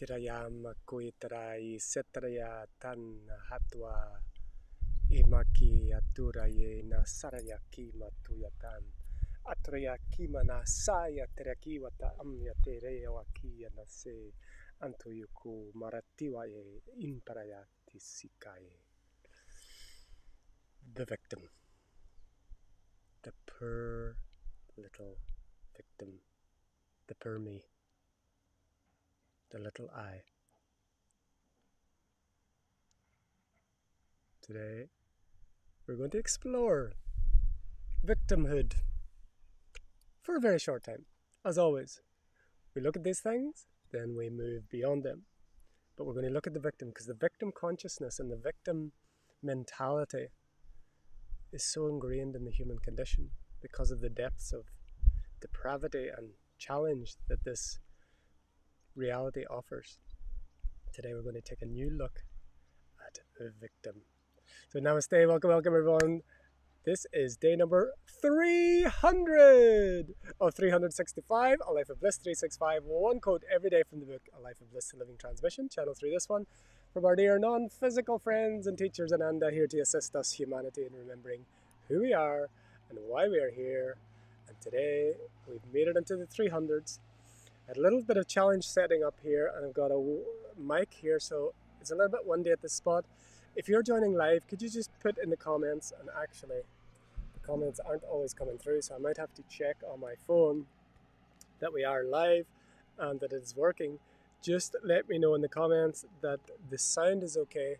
Kirayama kuitrai setraya tan hatwa imaki aturaye na saraya kima tuyatan atraya kima na saya terakiwata amya terewa kia na se antuyuku maratiwaye imparayati sikaye. The victim, the poor little victim, the poor me, the little I. Today we're going to explore victimhood for a very short time. As always, we look at these things, then we move beyond them. But we're going to look at the victim because the victim consciousness and the victim mentality is so ingrained in the human condition because of the depths of depravity and challenge that this reality offers. Today we're going to take a new look at the victim. So namaste, welcome everyone. This is day number 300 of 365, A Life of Bliss 365, one quote every day from the book A Life of Bliss to Living Transmission, channel through this one, from our dear non-physical friends and teachers AnandA, here to assist us humanity in remembering who we are and why we are here. And today we've made it into the 300s. I had a little bit of challenge setting up here, and I've got a mic here, so it's a little bit windy at this spot. If you're joining live, could you just put in the comments, and actually the comments aren't always coming through, so I might have to check on my phone that we are live and that it's working. Just let me know in the comments that the sound is okay.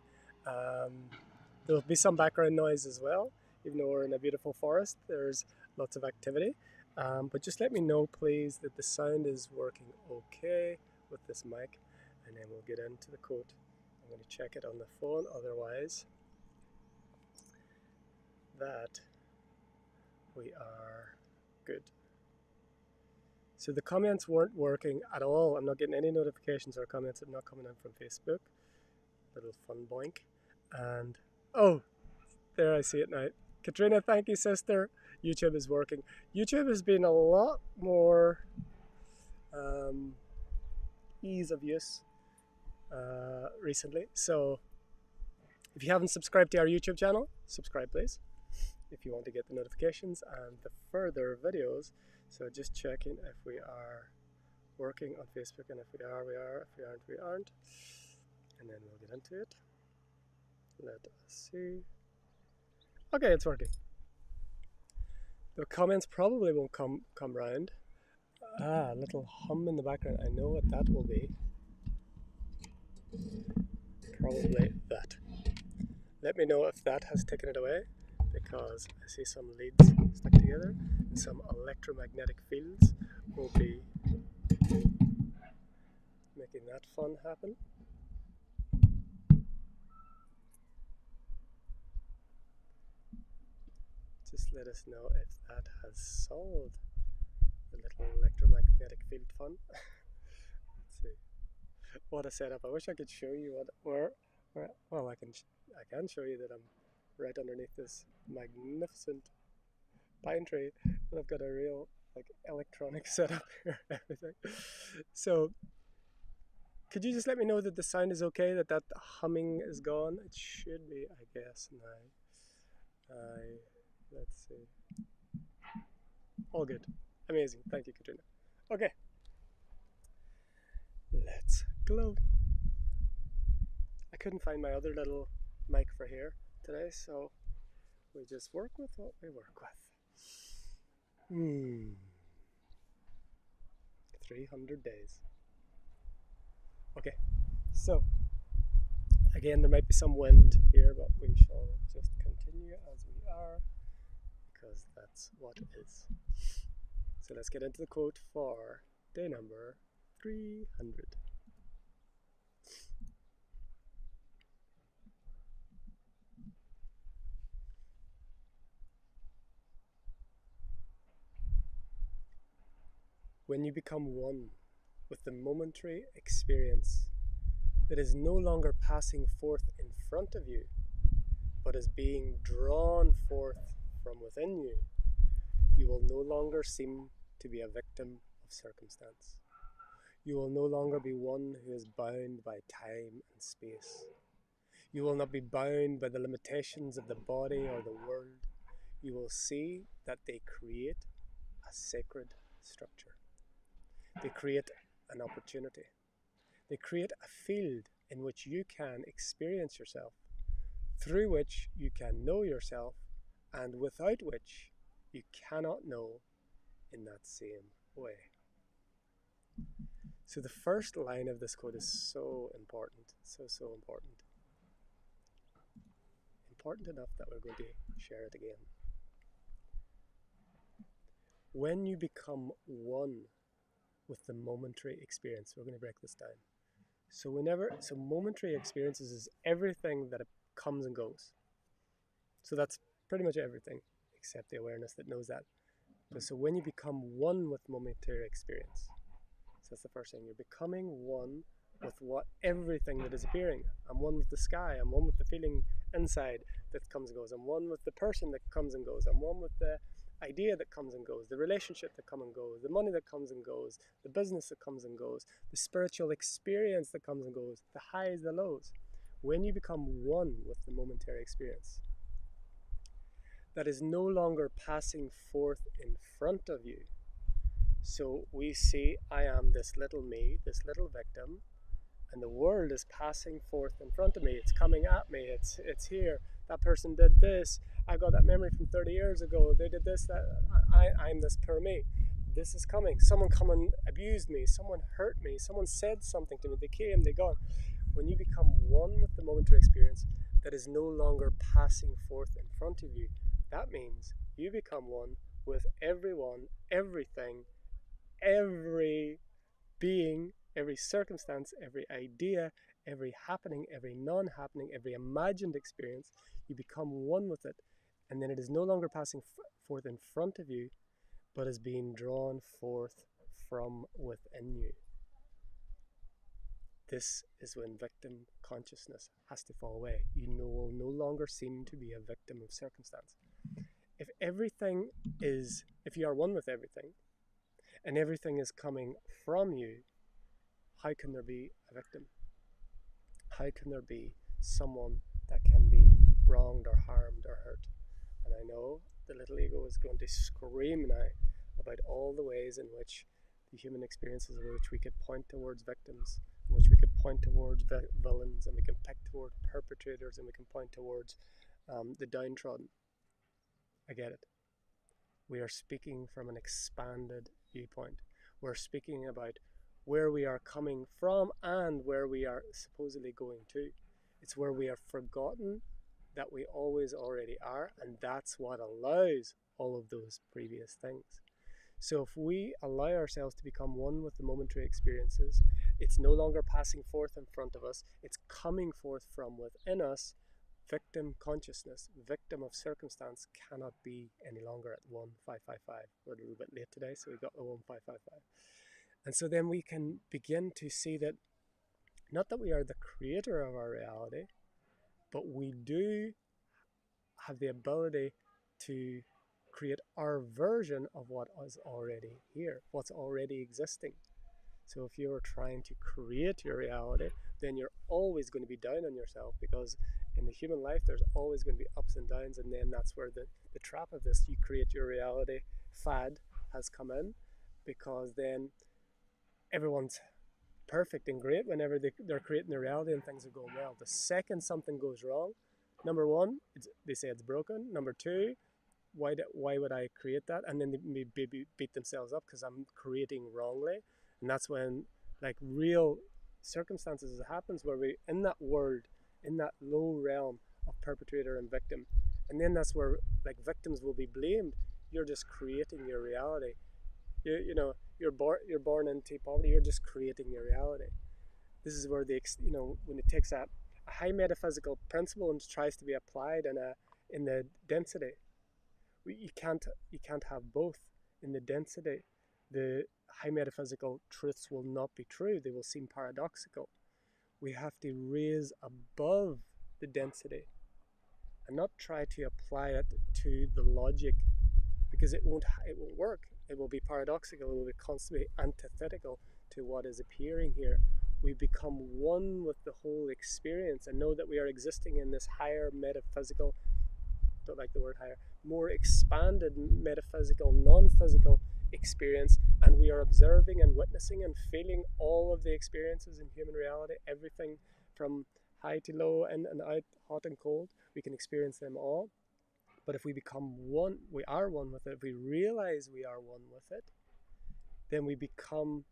There'll be some background noise as well, even though we're in a beautiful forest, there's lots of activity. But just let me know, please, that the sound is working okay with this mic, and then we'll get into the quote. I'm going to check it on the phone, otherwise that we are good. So the comments weren't working at all. I'm not getting any notifications or comments that are not coming in from Facebook. Little fun boink. And, oh, there I see it now. Katrina, thank you, sister. YouTube is working. YouTube has been a lot more ease of use recently. So if you haven't subscribed to our YouTube channel, subscribe please, if you want to get the notifications and the further videos. So just checking if we are working on Facebook, and if we are, we are. If we aren't, we aren't. And then we'll get into it. Let us see. Okay, it's working. The comments probably won't come round. A little hum in the background. I know what that will be. Probably that. Let me know if that has taken it away, because I see some leads stuck together and some electromagnetic fields will be making that fun happen. Just let us know if that has solved the little electromagnetic field fun. Let's see. What a setup. I wish I could show you where well, I can show you that I'm right underneath this magnificent pine tree, and I've got a real electronic setup here, everything. So could you just let me know that the sound is okay, that humming is gone? It should be, I guess, now. Let's see. All good. Amazing. Thank you, Katrina. Okay. Let's glow. I couldn't find my other little mic for here today, so we just work with what we work with. 300 days. Okay, so again, there might be some wind here, but we shall just continue as we are, because that's what is. So let's get into the quote for day number 300. When you become one with the momentary experience that is no longer passing forth in front of you, but is being drawn forth from within you, you will no longer seem to be a victim of circumstance. You will no longer be one who is bound by time and space. You will not be bound by the limitations of the body or the world. You will see that they create a sacred structure. They create an opportunity. They create a field in which you can experience yourself, through which you can know yourself, and without which you cannot know in that same way. So the first line of this quote is so important, so important. Important enough that we're going to share it again. When you become one with the momentary experience, we're going to break this down. So momentary experiences is everything that comes and goes. So that's pretty much everything except the awareness that knows that. So when you become one with momentary experience, so that's the first thing. You're becoming one with everything that is appearing. I'm one with the sky. I'm one with the feeling inside that comes and goes. I'm one with the person that comes and goes. I'm one with the idea that comes and goes, the relationship that comes and goes, the money that comes and goes, the business that comes and goes, the spiritual experience that comes and goes, the highs, the lows. When you become one with the momentary experience, that is no longer passing forth in front of you. So we see I am this little me, this little victim, and the world is passing forth in front of me. It's coming at me. It's here. That person did this. I got that memory from 30 years ago. They did this. That I'm this poor me. This is coming. Someone come and abused me. Someone hurt me. Someone said something to me. They came. They gone. When you become one with the momentary experience, that is no longer passing forth in front of you. That means you become one with everyone, everything, every being, every circumstance, every idea, every happening, every non-happening, every imagined experience. You become one with it, and then it is no longer passing forth in front of you, but is being drawn forth from within you. This is when victim consciousness has to fall away. You will no longer seem to be a victim of circumstance. If you are one with everything, and everything is coming from you, how can there be a victim? How can there be someone that can be wronged or harmed or hurt? And I know the little ego is going to scream now about all the ways in which the human experiences in which we could point towards victims, in which we could point towards villains, and we can pick towards perpetrators, and we can point towards the downtrodden. I get it. We are speaking from an expanded viewpoint. We're speaking about where we are coming from and where we are supposedly going to. It's where we have forgotten that we always already are, and that's what allows all of those previous things. So if we allow ourselves to become one with the momentary experiences, it's no longer passing forth in front of us, it's coming forth from within us. Victim consciousness, victim of circumstance, cannot be any longer at 1555. We're a little bit late today, so we got the 1555. And so then we can begin to see that not that we are the creator of our reality, but we do have the ability to create our version of what is already here, what's already existing. So if you're trying to create your reality, then you're always going to be down on yourself, because in the human life there's always going to be ups and downs, and then that's where the trap of this you create your reality fad has come in, because then everyone's perfect and great whenever they're creating their reality and things are going well. The second something goes wrong, number one, they say it's broken. Number two, why would I create that? And then they maybe beat themselves up because I'm creating wrongly. And that's when like real circumstances happens, where we in that world, in that low realm of perpetrator and victim, and then that's where like victims will be blamed. You're just creating your reality. You're born into poverty. You're just creating your reality. This is where when it takes a high metaphysical principle and tries to be applied in the density, you can't have both. In the density, the high metaphysical truths will not be true. They will seem paradoxical. We have to raise above the density and not try to apply it to the logic, because it won't work. It will be paradoxical. It will be constantly antithetical to what is appearing here, we become one with the whole experience and know that we are existing in this higher metaphysical, don't like the word higher, more expanded metaphysical, non-physical experience, and we are observing and witnessing and feeling all of the experiences in human reality, everything from high to low, in and out, hot and cold. We can experience them all. But if we become one, we are one with it, if we realize we are one with it, then we become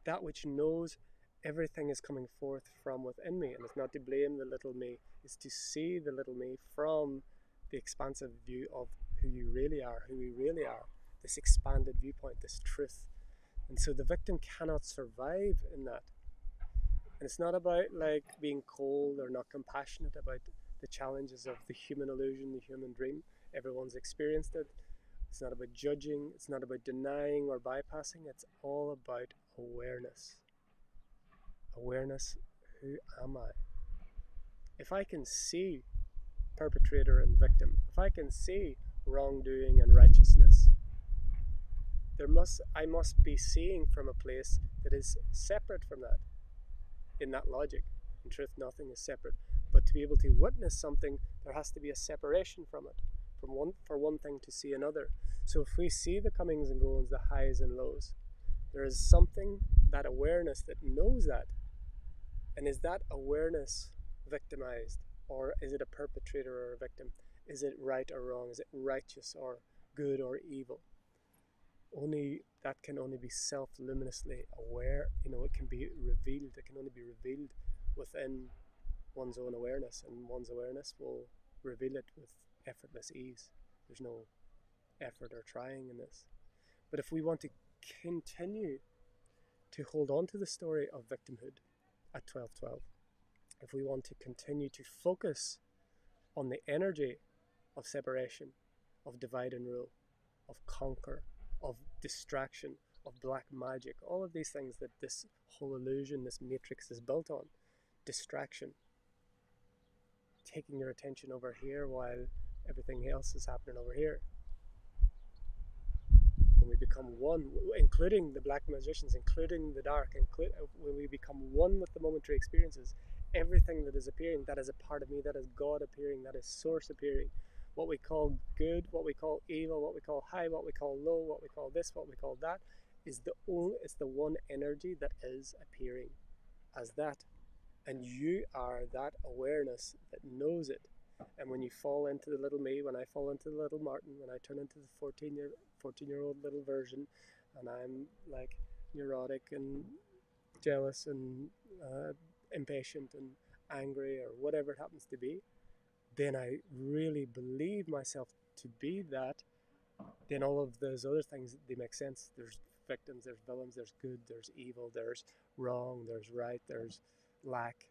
that which knows everything is coming forth from within me. And it's not to blame the little me, it's to see the little me from the expansive view of who you really are, who we really are, this expanded viewpoint, this truth. And so the victim cannot survive in that. And it's not about like being cold or not compassionate about the challenges of the human illusion, the human dream. Everyone's experienced it. It's not about judging, it's not about denying or bypassing, it's all about awareness. Awareness, who am I? If I can see perpetrator and victim, if I can see wrongdoing and righteousness, I must be seeing from a place that is separate from that. In that logic, in truth, nothing is separate. But to be able to witness something, there has to be a separation from it, for one thing to see another. So if we see the comings and goings, the highs and lows, there is something, that awareness that knows that. And is that awareness victimized? Or is it a perpetrator or a victim? Is it right or wrong? Is it righteous or good or evil? That can only be self-luminously aware. It can be revealed. It can only be revealed within one's own awareness, and one's awareness will reveal it with effortless ease. There's no effort or trying in this. But if we want to continue to hold on to the story of victimhood at 1212, if we want to continue to focus on the energy of separation, of divide and rule, of conquer, of distraction, of black magic, all of these things that this whole illusion, this matrix is built on, distraction, taking your attention over here while everything else is happening over here. When we become one, including the black magicians, including the dark, when we become one with the momentary experiences, everything that is appearing, that is a part of me, that is God appearing, that is source appearing, what we call good, what we call evil, what we call high, what we call low, what we call this, what we call that, it's the one energy that is appearing as that. And you are that awareness that knows it. And when you fall into the little me, when I fall into the little Martin, when I turn into the 14-year-old little version, and I'm like neurotic and jealous and impatient and angry or whatever it happens to be, then I really believe myself to be that, then all of those other things, they make sense. There's victims, there's villains, there's good, there's evil, there's wrong, there's right, there's lack.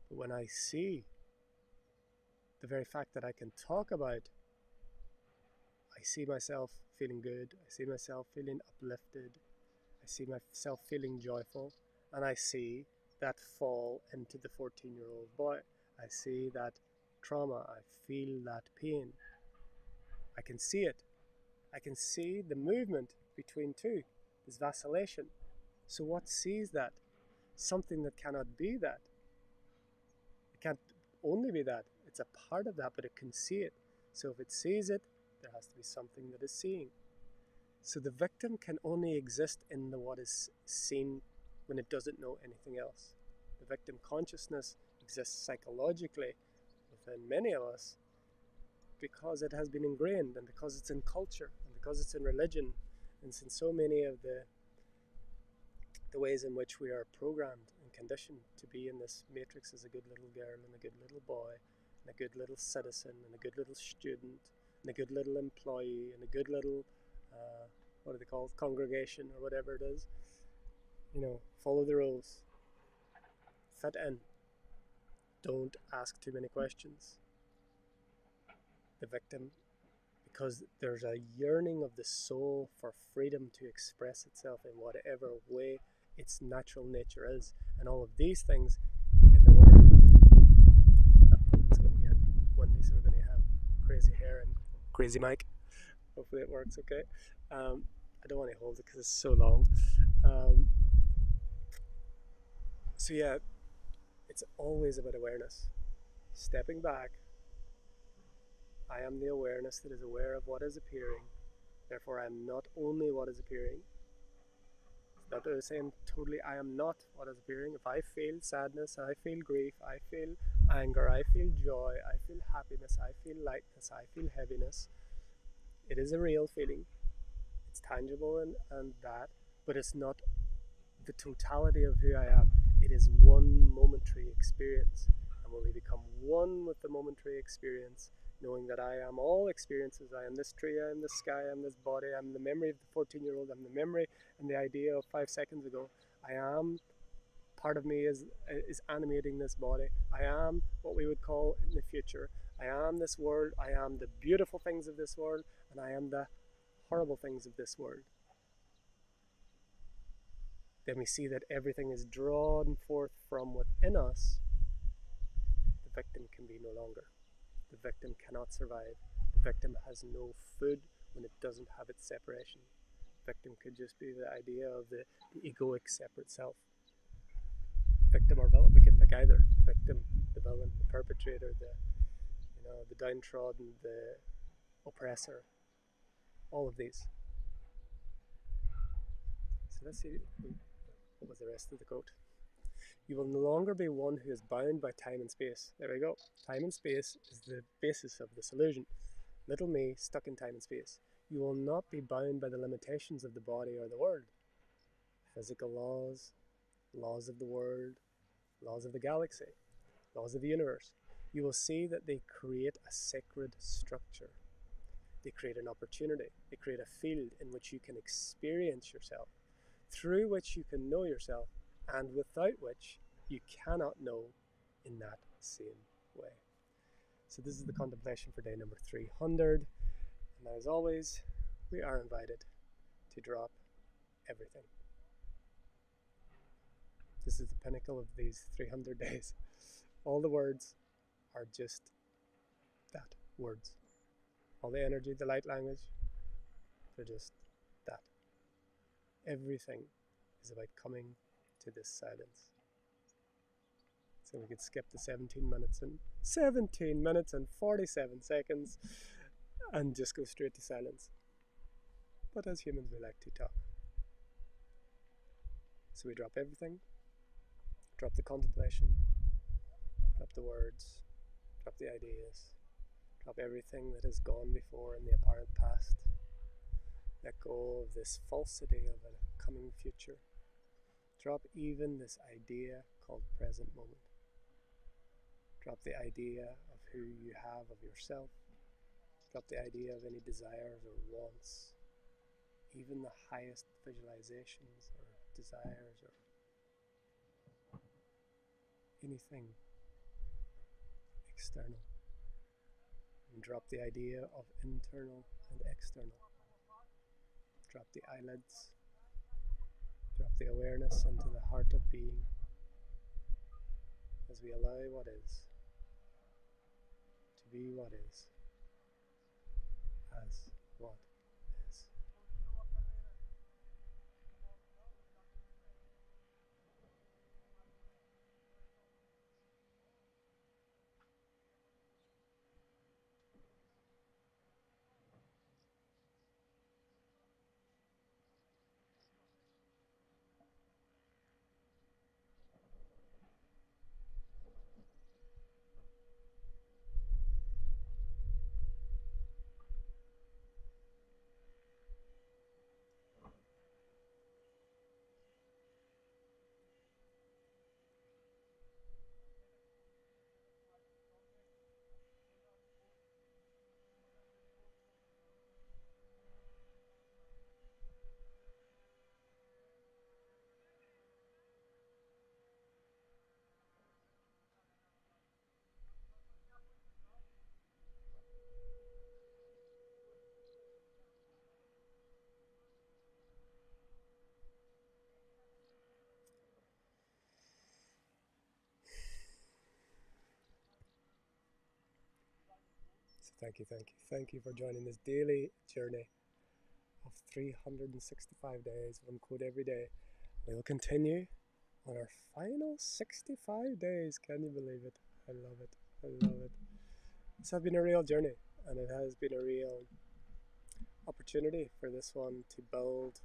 But when I see the very fact that I can talk about, I see myself feeling good, I see myself feeling uplifted, I see myself feeling joyful, and I see that fall into the 14-year-old boy. I see that trauma, I feel that pain. I can see it. I can see the movement between two, this vacillation. So what sees that? Something that cannot be that. It can't only be that. It's a part of that, but it can see it. So if it sees it, there has to be something that is seeing. So the victim can only exist in what is seen when it doesn't know anything else. The victim consciousness exists psychologically within many of us because it has been ingrained, and because it's in culture, and because it's in religion, and it's in so many of the ways in which we are programmed and conditioned to be in this matrix as a good little girl and a good little boy and a good little citizen and a good little student and a good little employee and a good little what are they called, congregation or whatever it is. Follow the rules, fit in, don't ask too many questions. The victim, because there's a yearning of the soul for freedom to express itself in whatever way its natural nature is, and all of these things in the world. It's going to get windy, so we're going to have crazy hair and crazy mic. Hopefully it works okay. I don't want to hold it because it's so long. So yeah, it's always about awareness. Stepping back, I am the awareness that is aware of what is appearing. Therefore, I am not only what is appearing. It's not the same totally, I am not what is appearing. If I feel sadness, I feel grief, I feel anger, I feel joy, I feel happiness, I feel lightness, I feel heaviness. It is a real feeling. It's tangible and that, but it's not the totality of who I am. It is one momentary experience. And when we become one with the momentary experience, knowing that I am all experiences, I am this tree, I am this sky, I am this body, I'm the memory of the 14-year-old, I'm the memory and the idea of 5 seconds ago. I am, part of me is animating this body. I am what we would call in the future. I am this world, I am the beautiful things of this world, and I am the horrible things of this world. Then we see that everything is drawn forth from within us. The victim can be no longer. The victim cannot survive. The victim has no food when it doesn't have its separation. The victim could just be the idea of the egoic separate self. Victim or villain, we can pick either. Victim, the villain, the perpetrator, the downtrodden, the oppressor. All of these. So let's see, what was the rest of the quote? You will no longer be one who is bound by time and space. There we go. Time and space is the basis of this illusion. Little me stuck in time and space. You will not be bound by the limitations of the body or the world. Physical laws, laws of the world, laws of the galaxy, laws of the universe. You will see that they create a sacred structure. They create an opportunity. They create a field in which you can experience yourself, through which you can know yourself, and without which you cannot know in that same way. So this is the contemplation for day number 300. And as always, we are invited to drop everything. This is the pinnacle of these 300 days. All the words are just that, words. All the energy, the light language, they're just that. Everything is about coming to this silence. So we could skip the 17 minutes and 47 seconds and just go straight to silence. But as humans, we like to talk. So we drop everything, drop the contemplation, drop the words, drop the ideas, drop everything that has gone before in the apparent past. Let go of this falsity of a coming future. Drop even this idea called present moment. Drop the idea of who you have of yourself. Drop the idea of any desires or wants, even the highest visualizations or desires or anything external. And drop the idea of internal and external. Drop the eyelids. Drop the awareness into the heart of being as we allow what is to be what is as what is. So thank you for joining this daily journey of 365 days, one quote every day. We will continue on our final 65 days. Can you believe it? I love it. I love it. This has been a real journey, and it has been a real opportunity for this one to build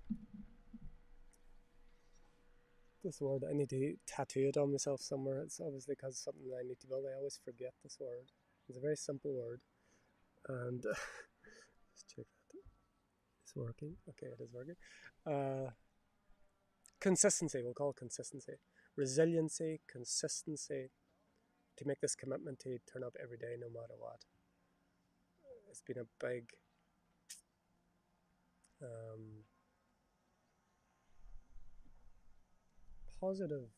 this word. I need to tattoo it on myself somewhere. It's obviously because it's something that I need to build. I always forget this word. It's a very simple word, and let's check that. It's working. Okay, it is working. Consistency. We'll call it consistency. Resiliency, consistency. To make this commitment to turn up every day, no matter what. It's been a big positive,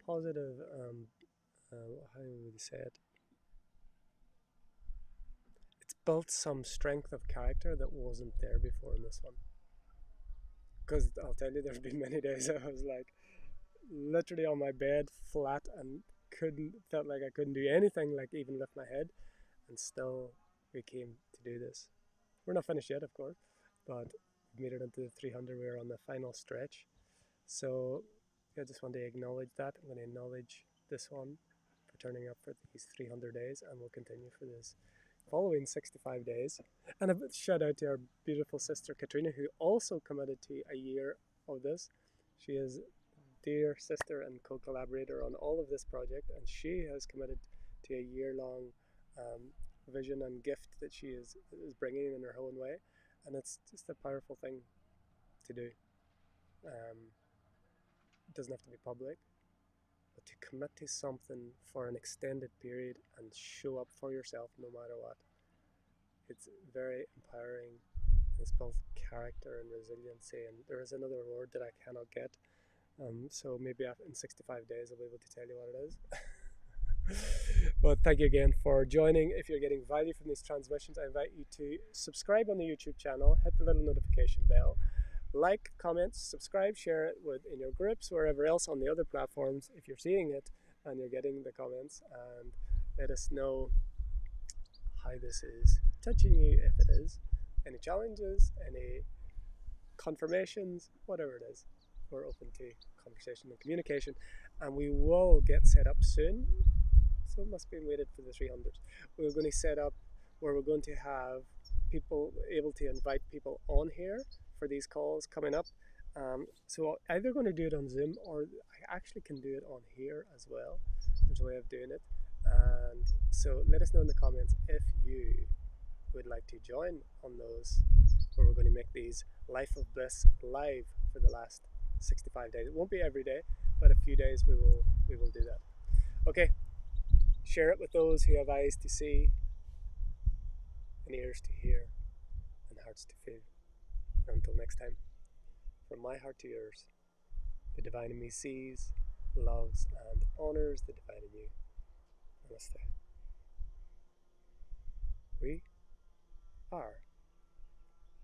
how would you say it? It's built some strength of character that wasn't there before in this one. Because I'll tell you, there's been many days I was like literally on my bed, flat, and felt like I couldn't do anything, like even lift my head, and still we came to do this. We're not finished yet, of course, but we made it into the 300. We're on the final stretch. So I just want to acknowledge that. I'm going to acknowledge this one for turning up for these 300 days, and we'll continue for this following 65 days. And a shout out to our beautiful sister Katrina, who also committed to a year of this. She is dear sister and co-collaborator on all of this project, and she has committed to a year-long vision and gift that she is bringing in her own way, and it's just a powerful thing to do. It doesn't have to be public, but to commit to something for an extended period and show up for yourself no matter what, it's very empowering. It's both character and resiliency, and there is another word that I cannot get, so maybe in 65 days I'll be able to tell you what it is. But thank you again for joining. If you're getting value from these transmissions, I invite you to subscribe on the YouTube channel, hit the little notification bell, like, comment, subscribe, share it in your groups, wherever else on the other platforms if you're seeing it and you're getting the comments, and let us know how this is touching you, if it is. Any challenges, any confirmations, whatever it is. We're open to conversation and communication, and we will get set up soon. So it must be waited for the 300s. We're going to set up where we're going to have people able to invite people on here for these calls coming up. So I'm either going to do it on Zoom, or I actually can do it on here as well. There's a way of doing it. And so let us know in the comments if you would like to join on those, where we're going to make these Life of Bliss live for the last 65 days. It won't be every day, but a few days we will do that. Okay, share it with those who have eyes to see and ears to hear and hearts to feel. Until next time, from my heart to yours, the divine in me sees, loves, and honors the divine in you. Namaste. We are